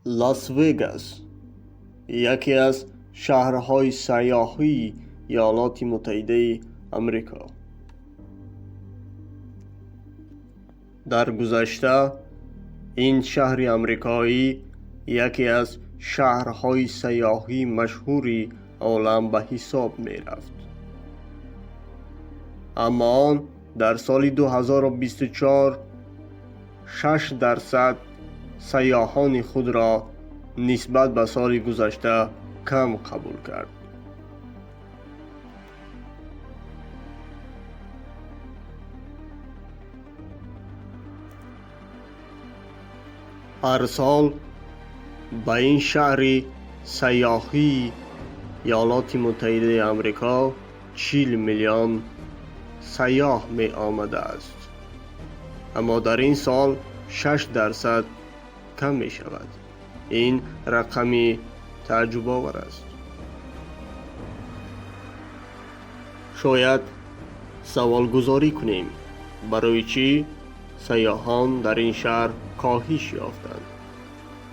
لاس وگاس یکی از شهرهای سیاحی ایالات متحده آمریکا. در گذشته این شهر آمریکایی یکی از شهرهای سیاحی مشهوری عالم به حساب می رفت. اما آن در سال 2024 6% سیاحان خود را نسبت به سال گذشته کم قبول کرد. هر سال به این شهر سیاحی ایالات متحده آمریکا 40 میلیون سیاح می آمده است. اما در این سال 6% کم می شود. این رقمی تعجب آور است. شاید سوال گذاری کنیم برای چی سیاحان در این شهر کاهش یافتند.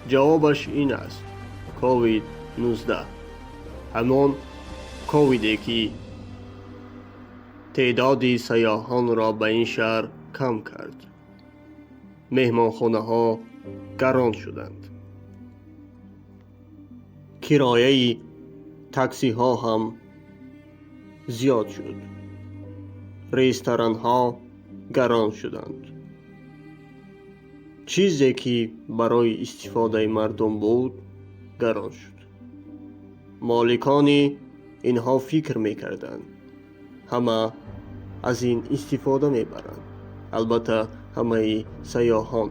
جوابش این است: کووید 19، همان کوویدی که تعداد سیاحان را به این شهر کم کرد. مهمانخانه ها گران شدند. کرایه تاکسی ها هم زیاد شد. رستوران ها گران شدند. چیزی که برای استفاده مردم بود گران شد. مالکان اینها فکر میکردند همه از این استفاده میبرند. البته همه سیاحان،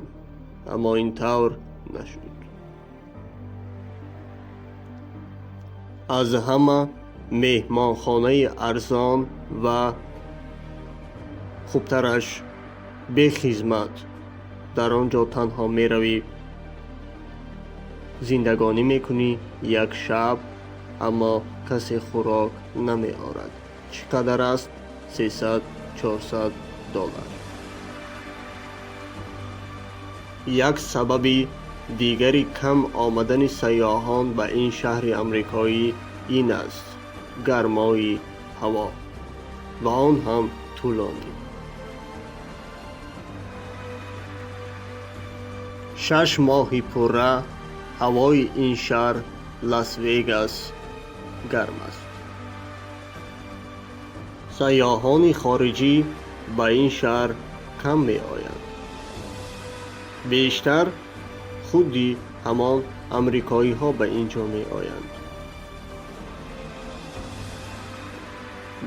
اما این طور نشد. از همه مهمانخانه ارزان و خوبترش به خدمت در آنجا تنها می روی، زندگانی میکنی یک شب، اما کسی خوراک نمی آورد. چقدر است؟ $300-400. یک سبب دیگری کم آمدن سیاحان به این شهر آمریکایی این است: گرمای هوا و آن هم طولانی. 6 ماه پوره هوای این شهر لاس وگاس گرم است. سیاحان خارجی به این شهر کم می آیند. بیشتر خودی همان امریکایی ها به اینجا می آیند.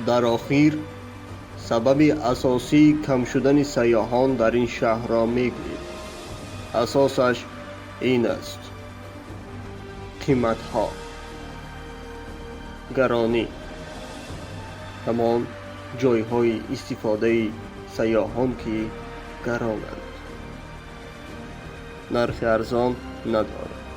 در آخر سبب اساسی کم شدن سیاحان در این شهر را میگوییم. اساسش این است: قیمت ها، گرانی، همان جای های استفاده سیاحان که گرانند، نرخ ارزان ندارد.